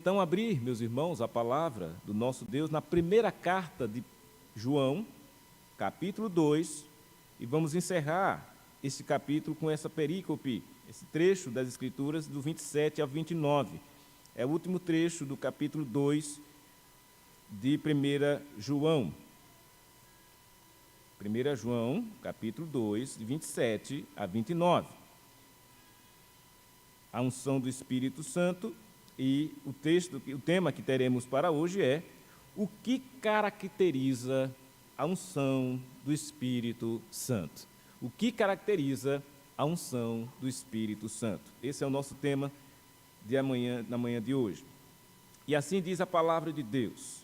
Então, abrir, meus irmãos, a palavra do nosso Deus na primeira carta de João, capítulo 2, e vamos encerrar esse capítulo com essa perícope, esse trecho das Escrituras, do 27 ao 29. É o último trecho do capítulo 2 de 1 João. 1 João, capítulo 2, de 27 a 29. A unção do Espírito Santo. E o tema que teremos para hoje é: o que caracteriza a unção do Espírito Santo? O que caracteriza a unção do Espírito Santo? Esse é o nosso tema na manhã de hoje. E assim diz a palavra de Deus: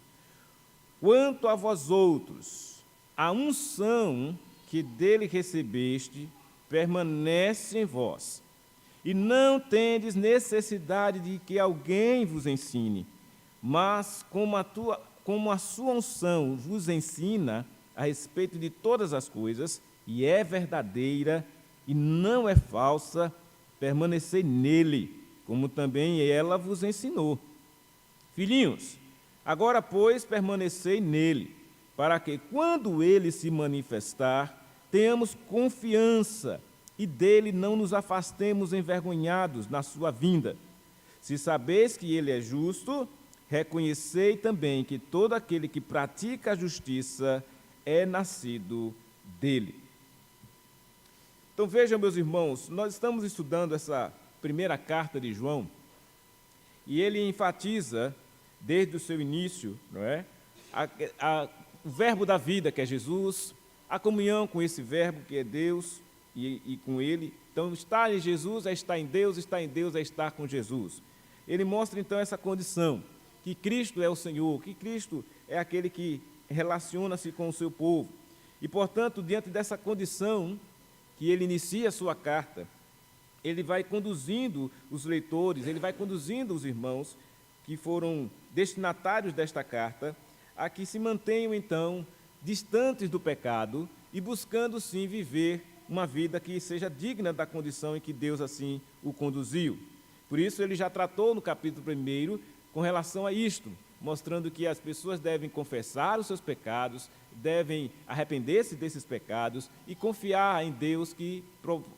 quanto a vós outros, a unção que dele recebeste permanece em vós, e não tendes necessidade de que alguém vos ensine, mas como a sua unção vos ensina a respeito de todas as coisas, e é verdadeira e não é falsa, permanecei nele, como também ela vos ensinou. Filhinhos, agora, pois, permanecei nele, para que, quando ele se manifestar, tenhamos confiança e dele não nos afastemos envergonhados na sua vinda. Se sabeis que ele é justo, reconhecei também que todo aquele que pratica a justiça é nascido dele. Então vejam, meus irmãos, nós estamos estudando essa primeira carta de João, e ele enfatiza, desde o seu início, não é? O verbo da vida, que é Jesus, a comunhão com esse verbo, que é Deus, e com ele. Então, estar em Jesus é estar em Deus é estar com Jesus. Ele mostra, então, essa condição, que Cristo é o Senhor, que Cristo é aquele que relaciona-se com o seu povo. E, portanto, diante dessa condição que ele inicia a sua carta, ele vai conduzindo os leitores, ele vai conduzindo os irmãos que foram destinatários desta carta a que se mantenham, então, distantes do pecado e buscando, sim, viver uma vida que seja digna da condição em que Deus assim o conduziu. Por isso, ele já tratou no capítulo 1 com relação a isto, mostrando que as pessoas devem confessar os seus pecados, devem arrepender-se desses pecados e confiar em Deus que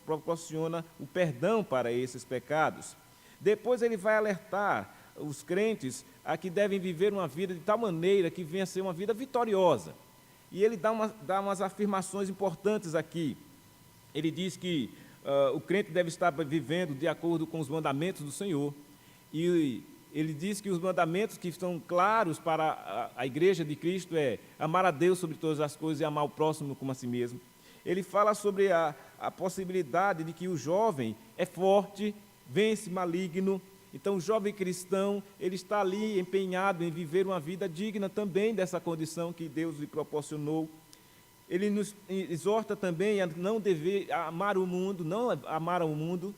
proporciona o perdão para esses pecados. Depois ele vai alertar os crentes a que devem viver uma vida de tal maneira que venha a ser uma vida vitoriosa. E ele dá umas afirmações importantes aqui. Ele diz que o crente deve estar vivendo de acordo com os mandamentos do Senhor. E ele diz que os mandamentos que estão claros para a igreja de Cristo é amar a Deus sobre todas as coisas e amar o próximo como a si mesmo. Ele fala sobre a possibilidade de que o jovem é forte, vence maligno. Então, o jovem cristão, ele está ali empenhado em viver uma vida digna também dessa condição que Deus lhe proporcionou. Ele nos exorta também a não dever amar o mundo, não amar ao mundo,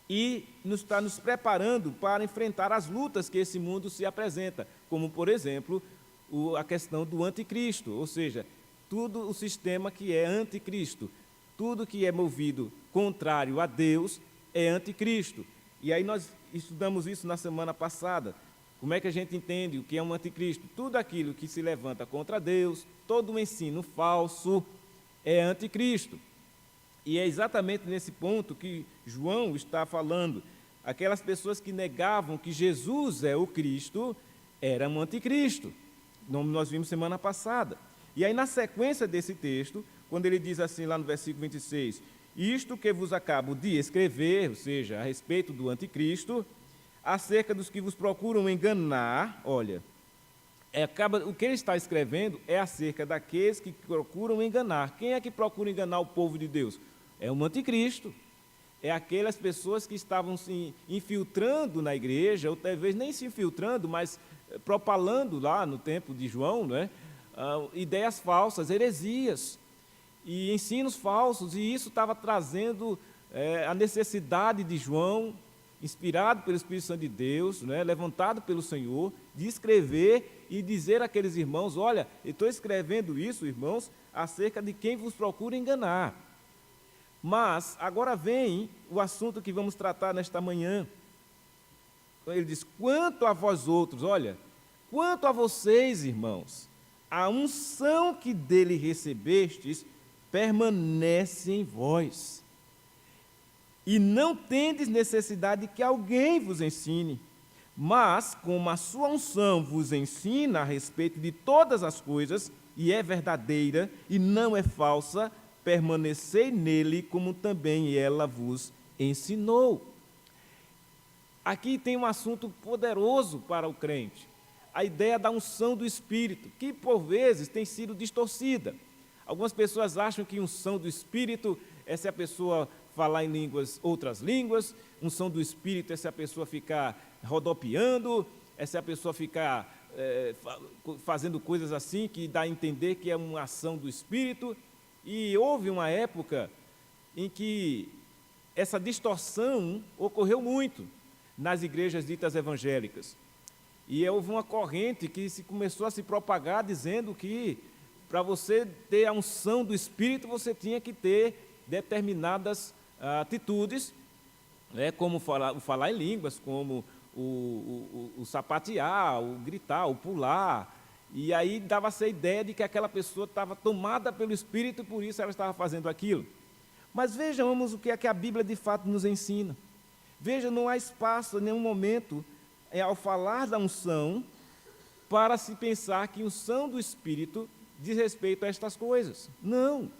e está nos preparando para enfrentar as lutas que esse mundo se apresenta, como, por exemplo, a questão do anticristo, ou seja, tudo o sistema que é anticristo, tudo que é movido contrário a Deus é anticristo. E aí nós estudamos isso na semana passada. Como é que a gente entende o que é um anticristo? Tudo aquilo que se levanta contra Deus, todo o ensino falso é anticristo. E é exatamente nesse ponto que João está falando. Aquelas pessoas que negavam que Jesus é o Cristo, eram um anticristo. Nós vimos semana passada. E aí, na sequência desse texto, quando ele diz assim, lá no versículo 26, isto que vos acabo de escrever, ou seja, a respeito do anticristo, acerca dos que vos procuram enganar, olha, o que ele está escrevendo é acerca daqueles que procuram enganar. Quem é que procura enganar o povo de Deus? É um anticristo. É aquelas pessoas que estavam se infiltrando na igreja, ou talvez nem se infiltrando, mas propalando lá no tempo de João, não é? Ideias falsas, heresias e ensinos falsos, e isso estava trazendo a necessidade de João, inspirado pelo Espírito Santo de Deus, né, levantado pelo Senhor, de escrever e dizer àqueles irmãos: olha, eu estou escrevendo isso, irmãos, acerca de quem vos procura enganar. Mas agora vem o assunto que vamos tratar nesta manhã. ele diz, quanto a vós outros, olha, quanto a vocês, irmãos, a unção que dele recebestes permanece em vós. E não tendes necessidade que alguém vos ensine, mas, como a sua unção vos ensina a respeito de todas as coisas, e é verdadeira e não é falsa, permanecei nele, como também ela vos ensinou. Aqui tem um assunto poderoso para o crente, a ideia da unção do Espírito, que por vezes tem sido distorcida. Algumas pessoas acham que unção do Espírito é se a pessoa falar em línguas, outras línguas, unção do Espírito é se a pessoa ficar rodopiando, é se a pessoa ficar fazendo coisas assim, que dá a entender que é uma ação do Espírito. E houve uma época em que essa distorção ocorreu muito nas igrejas ditas evangélicas. E houve uma corrente que começou a se propagar dizendo que para você ter a unção do Espírito, você tinha que ter determinadas atitudes, né, como o falar em línguas, como o sapatear, o gritar, o pular. E aí dava-se a ideia de que aquela pessoa estava tomada pelo Espírito e por isso ela estava fazendo aquilo. Mas vejamos o que é que a Bíblia de fato nos ensina. Veja, não há espaço em nenhum momento, ao falar da unção, para se pensar que a unção do Espírito diz respeito a estas coisas. Não.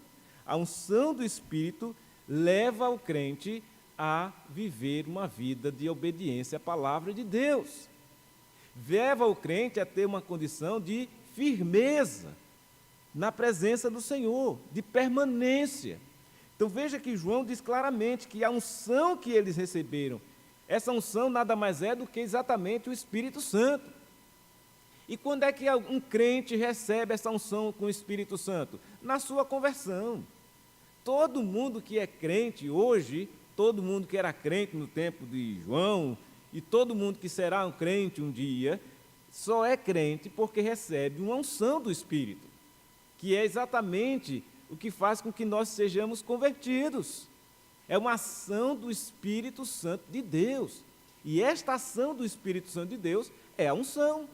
A unção do Espírito leva o crente a viver uma vida de obediência à palavra de Deus. Leva o crente a ter uma condição de firmeza na presença do Senhor, de permanência. Então veja que João diz claramente que a unção que eles receberam, essa unção nada mais é do que exatamente o Espírito Santo. E quando é que um crente recebe essa unção com o Espírito Santo? Na sua conversão. Todo mundo que é crente hoje, todo mundo que era crente no tempo de João, e todo mundo que será um crente um dia, só é crente porque recebe uma unção do Espírito, que é exatamente o que faz com que nós sejamos convertidos. É uma ação do Espírito Santo de Deus. E esta ação do Espírito Santo de Deus é a unção.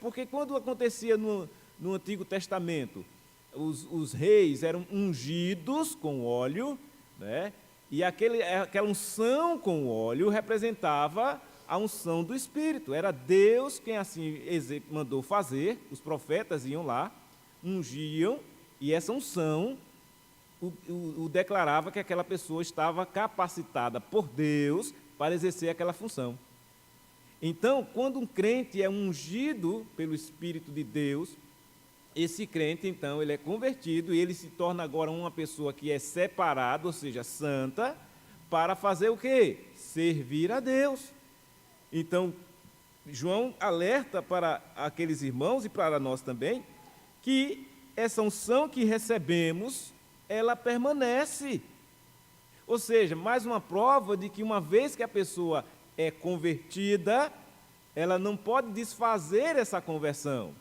Porque quando acontecia no Antigo Testamento, os reis eram ungidos com óleo, né? E aquela unção com óleo representava a unção do Espírito. Era Deus quem assim mandou fazer, os profetas iam lá, ungiam, e essa unção o declarava que aquela pessoa estava capacitada por Deus para exercer aquela função. Então, quando um crente é ungido pelo Espírito de Deus, esse crente, então, ele é convertido e ele se torna agora uma pessoa que é separada, ou seja, santa, para fazer o quê? Servir a Deus. Então, João alerta para aqueles irmãos e para nós também, que essa unção que recebemos, ela permanece. Ou seja, mais uma prova de que uma vez que a pessoa é convertida, ela não pode desfazer essa conversão.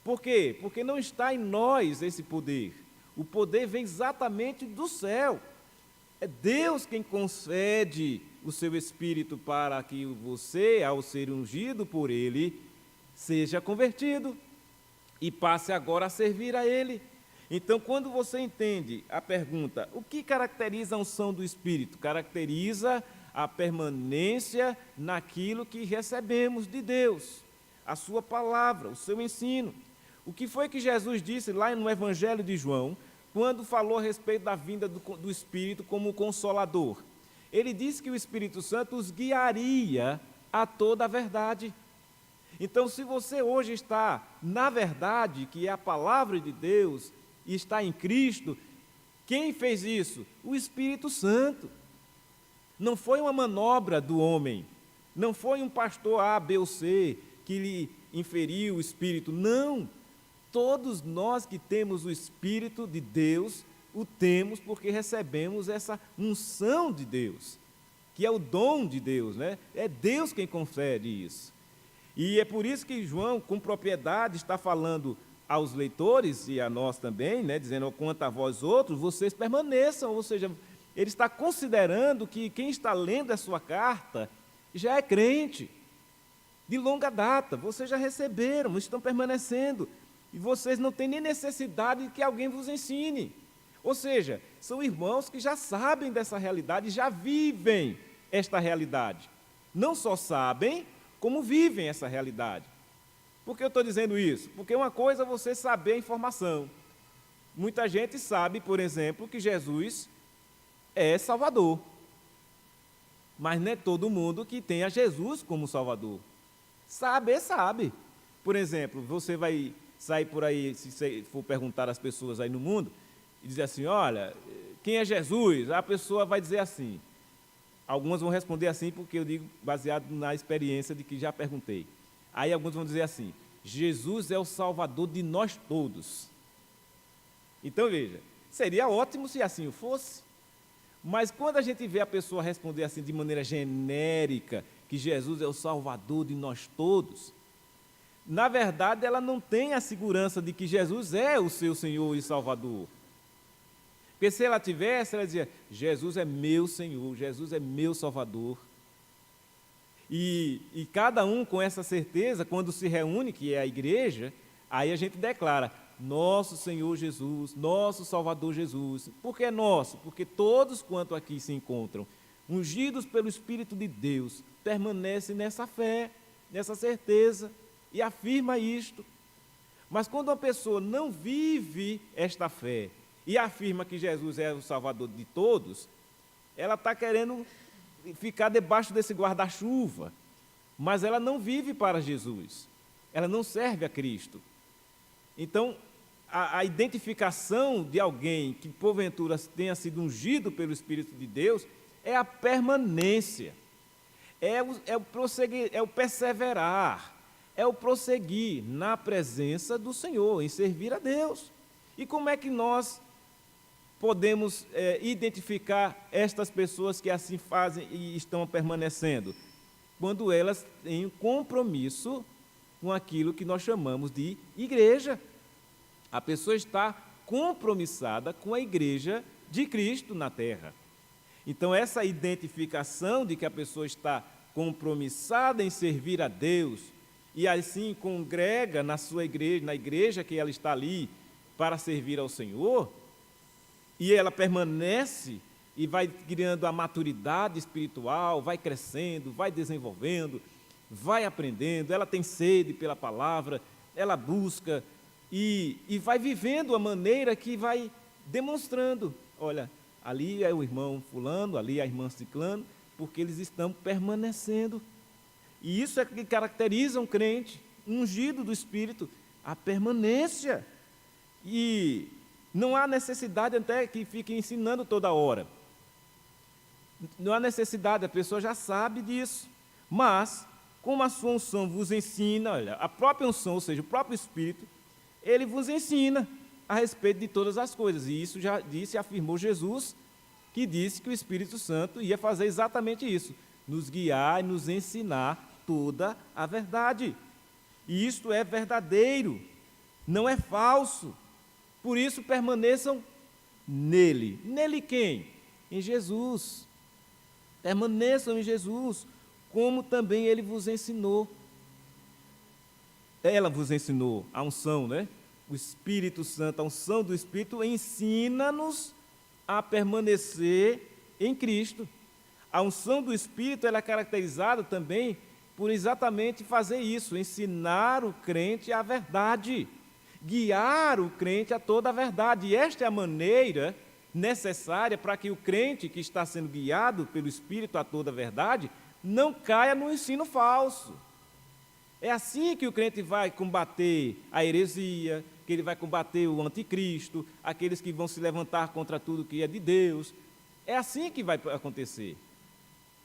Por quê? Porque não está em nós esse poder. O poder vem exatamente do céu. É Deus quem concede o seu Espírito para que você, ao ser ungido por Ele, seja convertido e passe agora a servir a Ele. Então, quando você entende a pergunta, o que caracteriza a unção do Espírito? Caracteriza a permanência naquilo que recebemos de Deus, a sua palavra, o seu ensino. O que foi que Jesus disse lá no Evangelho de João, quando falou a respeito da vinda do Espírito como Consolador? Ele disse que o Espírito Santo os guiaria a toda a verdade. Então, se você hoje está na verdade, que é a palavra de Deus, e está em Cristo, quem fez isso? O Espírito Santo. Não foi uma manobra do homem, não foi um pastor A, B ou C que lhe inferiu o Espírito, não. Todos nós que temos o Espírito de Deus, o temos porque recebemos essa unção de Deus, que é o dom de Deus, né? É Deus quem concede isso. E é por isso que João, com propriedade, está falando aos leitores e a nós também, né, dizendo, quanto a vós outros, vocês permaneçam, ou seja, ele está considerando que quem está lendo a sua carta já é crente, de longa data, vocês já receberam, estão permanecendo, e vocês não têm nem necessidade de que alguém vos ensine. Ou seja, são irmãos que já sabem dessa realidade, já vivem esta realidade. Não só sabem, como vivem essa realidade. Por que eu estou dizendo isso? Porque uma coisa é você saber a informação. Muita gente sabe, por exemplo, que Jesus é Salvador. Mas não é todo mundo que tem a Jesus como Salvador. Sabe. Por exemplo, você vai sair por aí, se for perguntar às pessoas aí no mundo, e dizer assim, olha, quem é Jesus? A pessoa vai dizer assim. Algumas vão responder assim, porque eu digo baseado na experiência de que já perguntei. Aí alguns vão dizer assim, Jesus é o Salvador de nós todos. Então, veja, seria ótimo se assim o fosse, mas quando a gente vê a pessoa responder assim de maneira genérica, que Jesus é o Salvador de nós todos, na verdade ela não tem a segurança de que Jesus é o seu Senhor e Salvador. Porque se ela tivesse, ela dizia, Jesus é meu Senhor, Jesus é meu Salvador. E cada um com essa certeza, quando se reúne, que é a igreja, aí a gente declara, nosso Senhor Jesus, nosso Salvador Jesus. Por que é nosso? Porque todos quanto aqui se encontram, ungidos pelo Espírito de Deus, permanecem nessa fé, nessa certeza, e afirma isto. Mas quando uma pessoa não vive esta fé, e afirma que Jesus é o Salvador de todos, ela está querendo ficar debaixo desse guarda-chuva, mas ela não vive para Jesus, ela não serve a Cristo. Então, a identificação de alguém que porventura tenha sido ungido pelo Espírito de Deus é a permanência, é o perseverar, é o prosseguir na presença do Senhor, em servir a Deus. E como é que nós podemos identificar estas pessoas que assim fazem e estão permanecendo? Quando elas têm um compromisso com aquilo que nós chamamos de igreja. A pessoa está compromissada com a igreja de Cristo na terra. Então, essa identificação de que a pessoa está compromissada em servir a Deus e assim congrega na sua igreja, na igreja que ela está ali para servir ao Senhor, e ela permanece e vai criando a maturidade espiritual, vai crescendo, vai desenvolvendo, vai aprendendo, ela tem sede pela palavra, ela busca e vai vivendo a maneira que vai demonstrando, olha, ali é o irmão fulano, ali é a irmã ciclano, porque eles estão permanecendo. E isso é que caracteriza um crente, ungido do Espírito, a permanência. E não há necessidade até que fique ensinando toda hora. Não há necessidade, a pessoa já sabe disso. Mas, como a sua unção vos ensina, olha, a própria unção, ou seja, o próprio Espírito, ele vos ensina a respeito de todas as coisas. E isso já disse e afirmou Jesus, que disse que o Espírito Santo ia fazer exatamente isso, nos guiar e nos ensinar toda a verdade. E isto é verdadeiro, não é falso. Por isso permaneçam nele. Nele quem? Em Jesus. Permaneçam em Jesus, como também ele vos ensinou. Ela vos ensinou a unção, né? O Espírito Santo, a unção do Espírito ensina-nos a permanecer em Cristo. A unção do Espírito ela é caracterizada também por exatamente fazer isso, ensinar o crente a verdade, guiar o crente a toda a verdade. E esta é a maneira necessária para que o crente que está sendo guiado pelo Espírito a toda a verdade não caia no ensino falso. É assim que o crente vai combater a heresia, que ele vai combater o anticristo, aqueles que vão se levantar contra tudo que é de Deus. É assim que vai acontecer.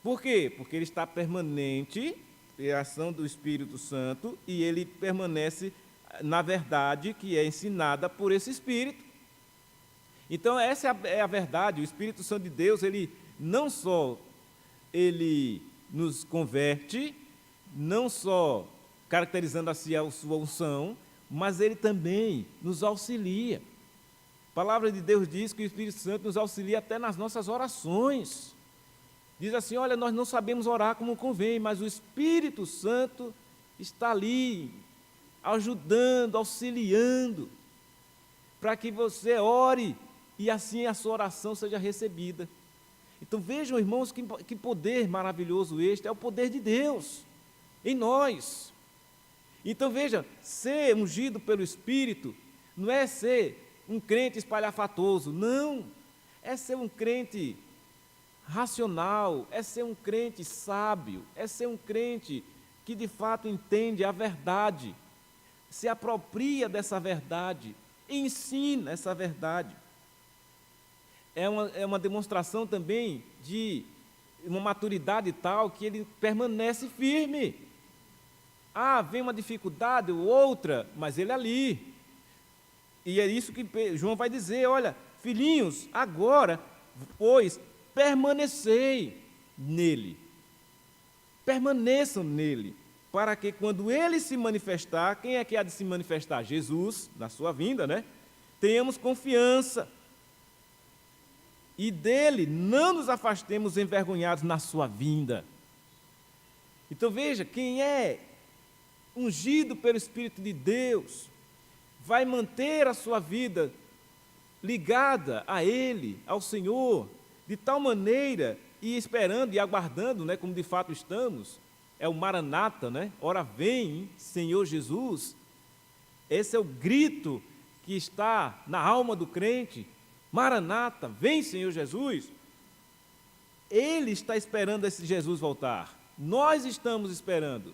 Por quê? Porque ele está permanente, é a ação do Espírito Santo, e ele permanece na verdade que é ensinada por esse Espírito. Então, essa é a verdade. O Espírito Santo de Deus, ele não só ele nos converte, não só caracterizando assim a sua unção, mas ele também nos auxilia. A palavra de Deus diz que o Espírito Santo nos auxilia até nas nossas orações. Diz assim: olha, nós não sabemos orar como convém, mas o Espírito Santo está ali, ajudando, auxiliando, para que você ore e assim a sua oração seja recebida. Então vejam, irmãos, que poder maravilhoso este, é o poder de Deus em nós. Então veja, ser ungido pelo Espírito não é ser um crente espalhafatoso, não, é ser um crente racional, é ser um crente sábio, é ser um crente que de fato entende a verdade, se apropria dessa verdade, ensina essa verdade. É uma demonstração também de uma maturidade tal que ele permanece firme. Ah, vem uma dificuldade ou outra, mas ele ali. E é isso que João vai dizer: olha, filhinhos, agora, pois, permanecei nele. Permaneçam nele, para que quando ele se manifestar, quem é que há de se manifestar? Jesus, na sua vinda, né? Tenhamos confiança. E dele não nos afastemos envergonhados na sua vinda. Então veja, quem é ungido pelo Espírito de Deus, vai manter a sua vida ligada a Ele, ao Senhor, de tal maneira, e esperando e aguardando, né, como de fato estamos, é o Maranata, né? Ora vem, Senhor Jesus. Esse é o grito que está na alma do crente. Maranata, vem, Senhor Jesus. Ele está esperando esse Jesus voltar. Nós estamos esperando.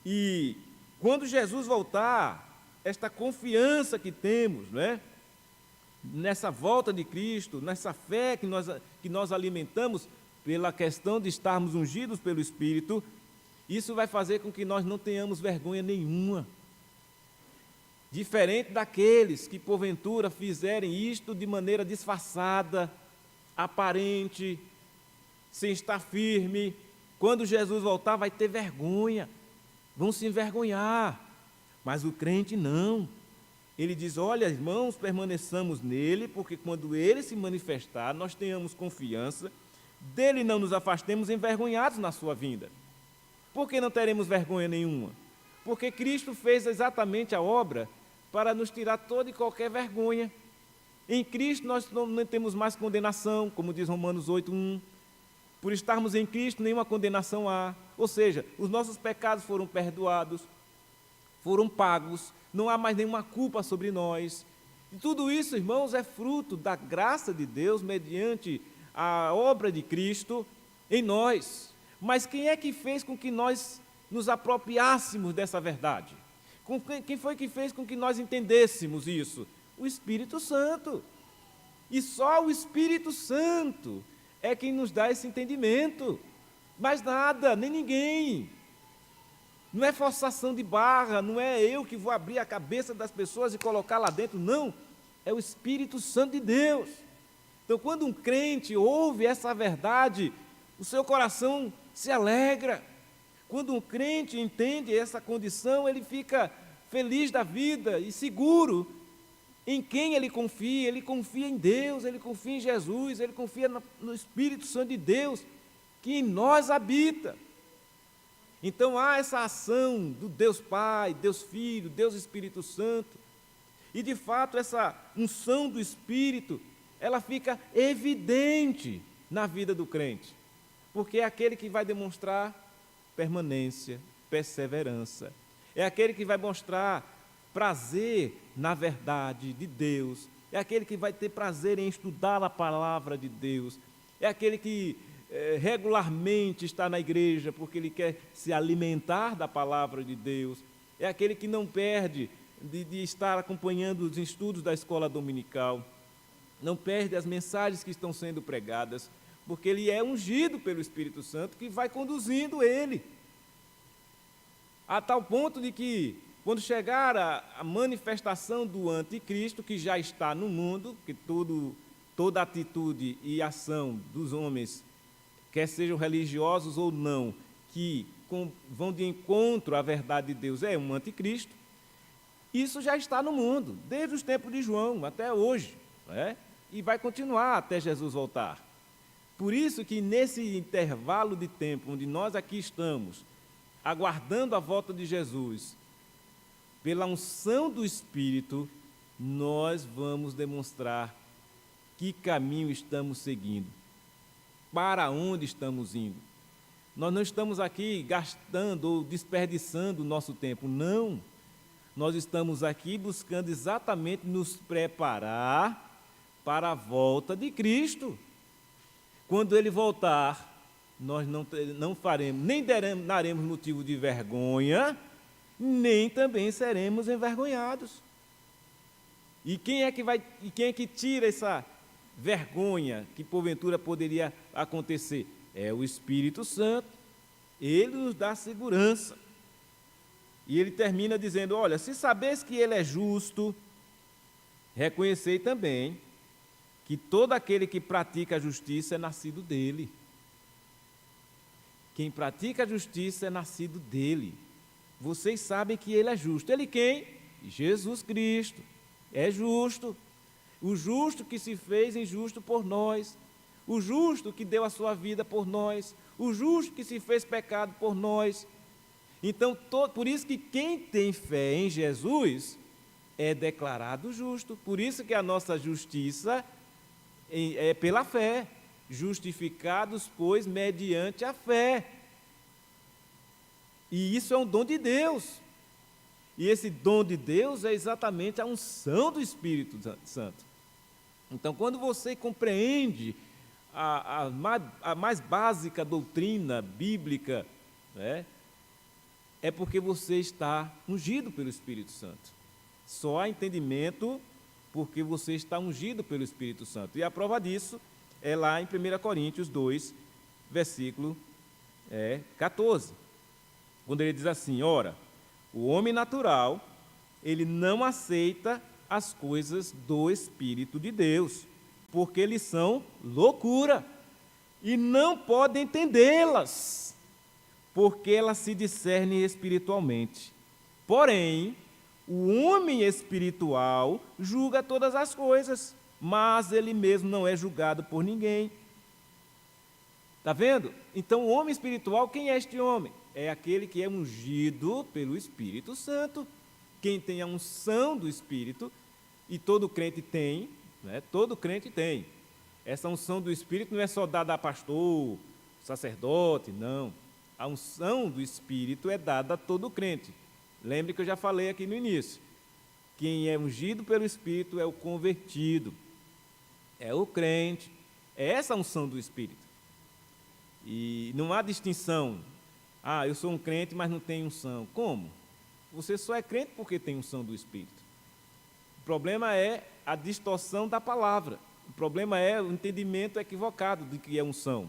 E quando Jesus voltar, esta confiança que temos, né, nessa volta de Cristo, nessa fé que nós alimentamos pela questão de estarmos ungidos pelo Espírito, isso vai fazer com que nós não tenhamos vergonha nenhuma. Diferente daqueles que porventura fizerem isto de maneira disfarçada, aparente, sem estar firme, quando Jesus voltar vai ter vergonha, vão se envergonhar, mas o crente não. Ele diz: olha, irmãos, permaneçamos nele, porque quando ele se manifestar, nós tenhamos confiança, dele não nos afastemos envergonhados na sua vinda. Por que não teremos vergonha nenhuma? Porque Cristo fez exatamente a obra para nos tirar toda e qualquer vergonha. Em Cristo nós não temos mais condenação, como diz Romanos 8:1. Por estarmos em Cristo, nenhuma condenação há. Ou seja, os nossos pecados foram perdoados, foram pagos, não há mais nenhuma culpa sobre nós. E tudo isso, irmãos, é fruto da graça de Deus, mediante a obra de Cristo em nós. Mas quem é que fez com que nós nos apropriássemos dessa verdade? Quem foi que fez com que nós entendêssemos isso? O Espírito Santo. E só o Espírito Santo é quem nos dá esse entendimento. Mais nada, nem ninguém. Não é forçação de barra, não é eu que vou abrir a cabeça das pessoas e colocar lá dentro, não. É o Espírito Santo de Deus. Então, quando um crente ouve essa verdade, o seu coração se alegra. Quando um crente entende essa condição, ele fica feliz da vida e seguro em quem ele confia em Deus, ele confia em Jesus, ele confia no Espírito Santo de Deus, que em nós habita. Então há essa ação do Deus Pai, Deus Filho, Deus Espírito Santo, e de fato essa unção do Espírito, ela fica evidente na vida do crente, porque é aquele que vai demonstrar permanência, perseverança. É aquele que vai mostrar prazer na verdade de Deus. É aquele que vai ter prazer em estudar a palavra de Deus. É aquele que regularmente está na igreja porque ele quer se alimentar da palavra de Deus. É aquele que não perde de estar acompanhando os estudos da escola dominical. Não perde as mensagens que estão sendo pregadas, porque ele é ungido pelo Espírito Santo que vai conduzindo ele. A tal ponto de que, quando chegar a manifestação do anticristo, que já está no mundo, que toda atitude e ação dos homens, quer sejam religiosos ou não, que vão de encontro à verdade de Deus, é um anticristo, isso já está no mundo, desde os tempos de João até hoje, né? E vai continuar até Jesus voltar. Por isso que nesse intervalo de tempo, onde nós aqui estamos, aguardando a volta de Jesus, pela unção do Espírito, nós vamos demonstrar que caminho estamos seguindo, para onde estamos indo. Nós não estamos aqui gastando ou desperdiçando o nosso tempo, não. Nós estamos aqui buscando exatamente nos preparar para a volta de Cristo. Quando Ele voltar, nós não faremos, nem daremos motivo de vergonha, nem também seremos envergonhados. E quem é que tira essa vergonha que porventura poderia acontecer? É o Espírito Santo. Ele nos dá segurança. E ele termina dizendo: olha, se sabeis que ele é justo, reconhecei também que todo aquele que pratica a justiça é nascido dele. Quem pratica a justiça é nascido dele. Vocês sabem que ele é justo. Ele quem? Jesus Cristo. É justo. O justo que se fez injusto por nós. O justo que deu a sua vida por nós. O justo que se fez pecado por nós. Então, por isso que quem tem fé em Jesus é declarado justo. Por isso que a nossa justiça é pela fé. Justificados, pois, mediante a fé. E isso é um dom de Deus. E esse dom de Deus é exatamente a unção do Espírito Santo. Então, quando você compreende a mais básica doutrina bíblica, né, é porque você está ungido pelo Espírito Santo. Só há entendimento porque você está ungido pelo Espírito Santo. E a prova disso é lá em 1 Coríntios 2, versículo 14. Quando ele diz assim: ora, o homem natural, ele não aceita as coisas do Espírito de Deus, porque eles são loucura, e não pode entendê-las, porque elas se discernem espiritualmente. Porém, o homem espiritual julga todas as coisas, mas ele mesmo não é julgado por ninguém. Está vendo? Então, o homem espiritual, quem é este homem? É aquele que é ungido pelo Espírito Santo. Quem tem a unção do Espírito, e todo crente tem, né? Todo crente tem. Essa unção do Espírito não é só dada a pastor, sacerdote, não. A unção do Espírito é dada a todo crente. Lembre que eu já falei aqui no início. Quem é ungido pelo Espírito é o convertido, é o crente. É essa a unção do Espírito. E não há distinção. Ah, eu sou um crente, mas não tenho unção. Como? Você só é crente porque tem unção do Espírito. O problema é a distorção da palavra. O problema é o entendimento equivocado de que é unção.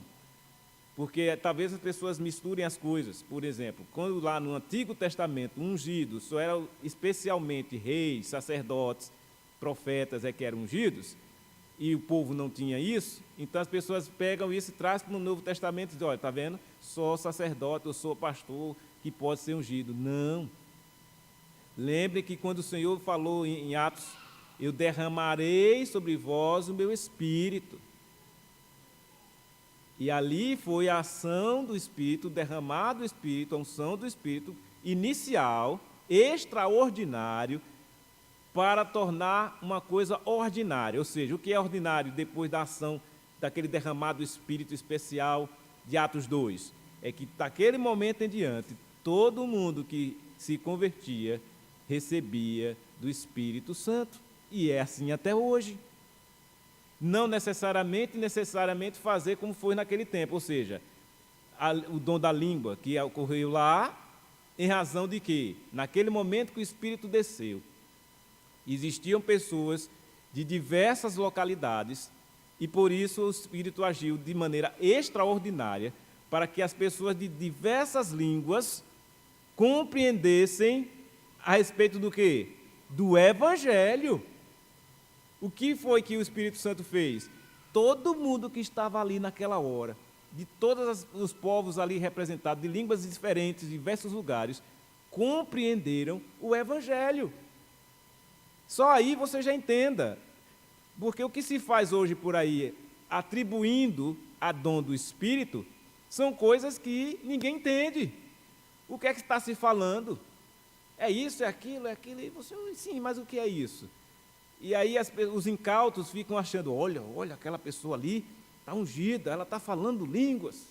Porque talvez as pessoas misturem as coisas. Por exemplo, quando lá no Antigo Testamento, ungidos só eram especialmente reis, sacerdotes, profetas que eram ungidos, e o povo não tinha isso, então as pessoas pegam isso e trazem para o Novo Testamento e dizem: olha, está vendo? Só sacerdote, eu sou pastor que pode ser ungido. Não. Lembre que quando o Senhor falou em Atos: eu derramarei sobre vós o meu Espírito. E ali foi a ação do Espírito, derramado do Espírito, a unção do Espírito inicial, extraordinário, para tornar uma coisa ordinária. Ou seja, o que é ordinário depois da ação daquele derramado Espírito especial de Atos 2? É que daquele momento em diante, todo mundo que se convertia recebia do Espírito Santo. E é assim até hoje. Não necessariamente fazer como foi naquele tempo, ou seja, o dom da língua que ocorreu lá, em razão de que, naquele momento que o Espírito desceu, existiam pessoas de diversas localidades e por isso o Espírito agiu de maneira extraordinária para que as pessoas de diversas línguas compreendessem a respeito do quê? Do Evangelho. O que foi que o Espírito Santo fez? Todo mundo que estava ali naquela hora, de todos os povos ali representados, de línguas diferentes, de diversos lugares, compreenderam o Evangelho. Só aí você já entenda, porque o que se faz hoje por aí, atribuindo a dom do Espírito, são coisas que ninguém entende. O que é que está se falando? É isso, é aquilo, e você, sim, mas o que é isso? E aí os incautos ficam achando, olha, aquela pessoa ali está ungida, ela está falando línguas.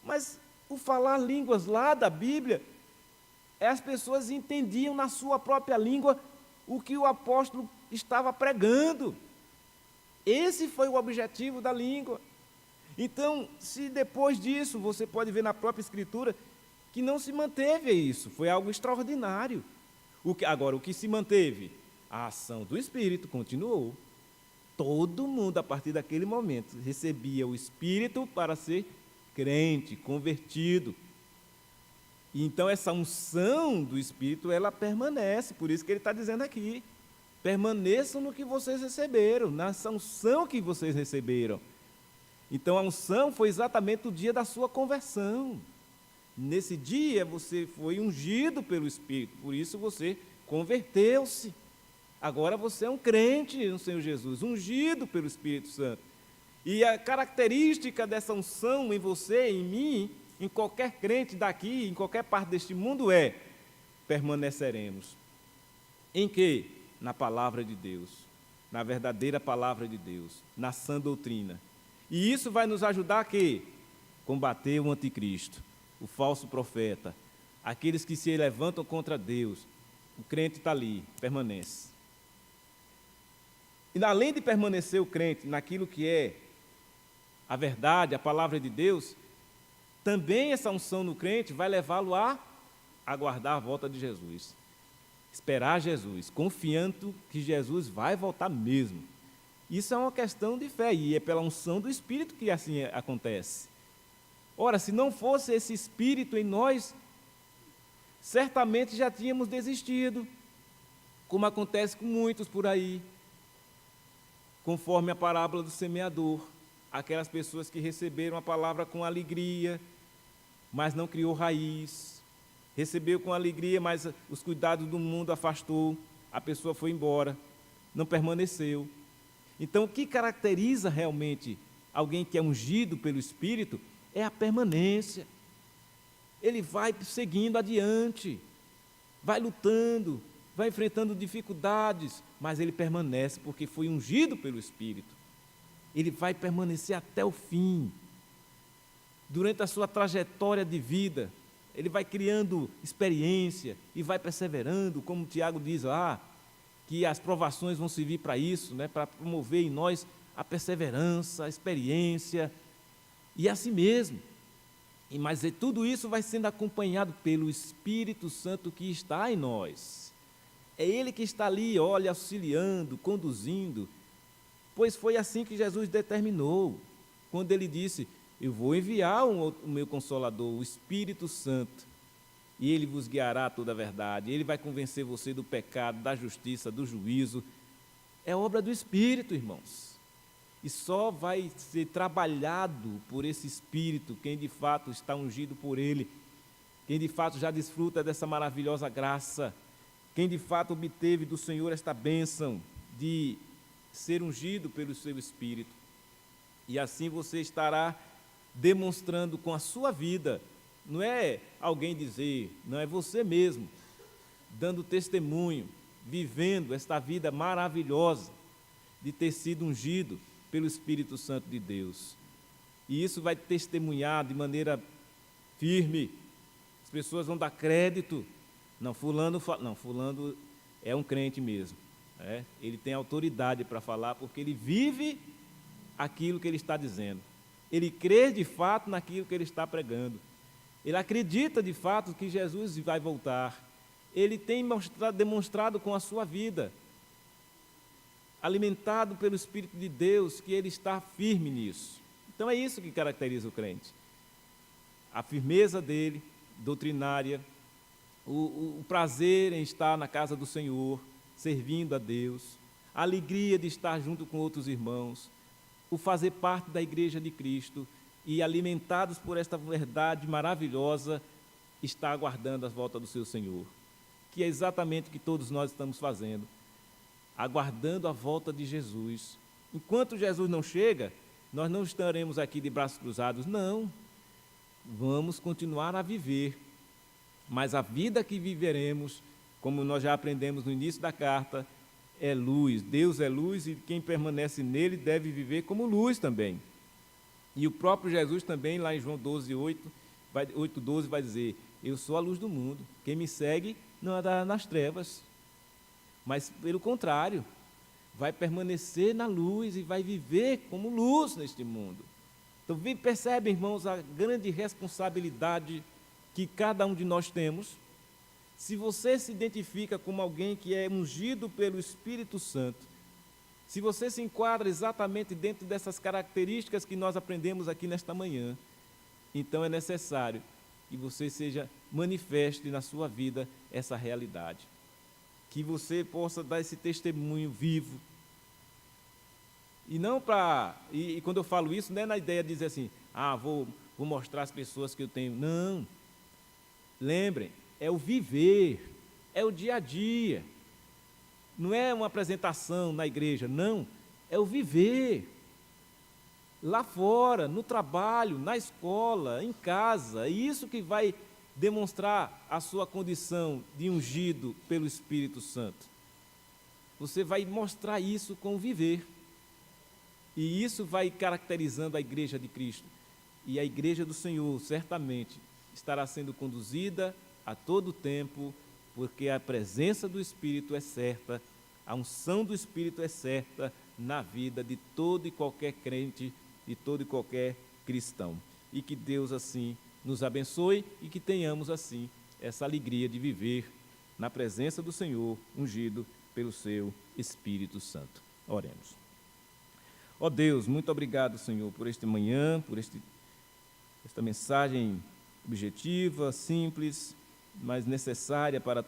Mas o falar línguas lá da Bíblia, as pessoas entendiam na sua própria língua o que o apóstolo estava pregando. Esse foi o objetivo da língua. Então, se depois disso, você pode ver na própria Escritura, que não se manteve isso, foi algo extraordinário. Agora, o que se manteve? A ação do Espírito continuou. Todo mundo, a partir daquele momento, recebia o Espírito para ser crente, convertido. E então, essa unção do Espírito, ela permanece, por isso que ele está dizendo aqui, permaneçam no que vocês receberam, na unção que vocês receberam. Então, a unção foi exatamente o dia da sua conversão. Nesse dia, você foi ungido pelo Espírito, por isso você converteu-se. Agora você é um crente no Senhor Jesus, ungido pelo Espírito Santo. E a característica dessa unção em você, em mim, em qualquer crente daqui, em qualquer parte deste mundo é: permaneceremos. Em quê? Na palavra de Deus, na verdadeira palavra de Deus, na sã doutrina. E isso vai nos ajudar a quê? Combater o anticristo, o falso profeta, aqueles que se levantam contra Deus. O crente está ali, permanece. E além de permanecer o crente naquilo que é a verdade, a palavra de Deus, também essa unção no crente vai levá-lo a aguardar a volta de Jesus. Esperar Jesus, confiando que Jesus vai voltar mesmo. Isso é uma questão de fé, e é pela unção do Espírito que assim acontece. Ora, se não fosse esse Espírito em nós, certamente já tínhamos desistido, como acontece com muitos por aí, conforme a parábola do semeador, aquelas pessoas que receberam a palavra com alegria, mas não criou raiz, recebeu com alegria, mas os cuidados do mundo afastou, a pessoa foi embora, não permaneceu. Então, o que caracteriza realmente alguém que é ungido pelo Espírito é a permanência. Ele vai seguindo adiante, vai lutando, vai enfrentando dificuldades, mas ele permanece porque foi ungido pelo Espírito. Ele vai permanecer até o fim. Durante a sua trajetória de vida, ele vai criando experiência e vai perseverando, como o Tiago diz lá, que as provações vão servir para isso, né, para promover em nós a perseverança, a experiência, e assim mesmo. Mas tudo isso vai sendo acompanhado pelo Espírito Santo que está em nós. É Ele que está ali, olha, auxiliando, conduzindo, pois foi assim que Jesus determinou, quando Ele disse: eu vou enviar o meu Consolador, o Espírito Santo, e Ele vos guiará a toda a verdade, Ele vai convencer você do pecado, da justiça, do juízo. É obra do Espírito, irmãos. E só vai ser trabalhado por esse Espírito quem de fato está ungido por Ele, quem de fato já desfruta dessa maravilhosa graça, quem de fato obteve do Senhor esta bênção de ser ungido pelo seu Espírito. E assim você estará demonstrando com a sua vida, não é alguém dizer, não, é você mesmo, dando testemunho, vivendo esta vida maravilhosa de ter sido ungido pelo Espírito Santo de Deus. E isso vai testemunhar de maneira firme. As pessoas vão dar crédito. Não, fulano é um crente mesmo. Ele tem autoridade para falar porque ele vive aquilo que ele está dizendo. Ele crê de fato naquilo que ele está pregando. Ele acredita de fato que Jesus vai voltar. Ele tem demonstrado com a sua vida, alimentado pelo Espírito de Deus, que ele está firme nisso. Então é isso que caracteriza o crente. A firmeza dele, doutrinária, o prazer em estar na casa do Senhor, servindo a Deus, a alegria de estar junto com outros irmãos, o fazer parte da igreja de Cristo e, alimentados por esta verdade maravilhosa, está aguardando a volta do seu Senhor, que é exatamente o que todos nós estamos fazendo, aguardando a volta de Jesus. Enquanto Jesus não chega, nós não estaremos aqui de braços cruzados, não. Vamos continuar a viver, mas a vida que viveremos, como nós já aprendemos no início da carta, é luz. Deus é luz e quem permanece nele deve viver como luz também. E o próprio Jesus também, lá em João 8:12, vai dizer: eu sou a luz do mundo, quem me segue não andará nas trevas, mas pelo contrário, vai permanecer na luz e vai viver como luz neste mundo. Então, percebe, irmãos, a grande responsabilidade que cada um de nós temos? Se você se identifica como alguém que é ungido pelo Espírito Santo, se você se enquadra exatamente dentro dessas características que nós aprendemos aqui nesta manhã, então é necessário que você seja manifeste na sua vida essa realidade. Que você possa dar esse testemunho vivo. E não para... E quando eu falo isso, não é na ideia de dizer assim, vou mostrar às pessoas que eu tenho. Não. Lembrem, é o viver, é o dia a dia. Não é uma apresentação na igreja, não. É o viver. Lá fora, no trabalho, na escola, em casa. É isso que vai demonstrar a sua condição de ungido pelo Espírito Santo. Você vai mostrar isso com o viver. E isso vai caracterizando a igreja de Cristo. E a igreja do Senhor, certamente, estará sendo conduzida a todo tempo, porque a presença do Espírito é certa, a unção do Espírito é certa na vida de todo e qualquer crente, de todo e qualquer cristão. E que Deus, assim, nos abençoe e que tenhamos, assim, essa alegria de viver na presença do Senhor, ungido pelo seu Espírito Santo. Oremos. Ó Deus, muito obrigado, Senhor, por esta manhã, por esta mensagem objetiva, simples, mas necessária para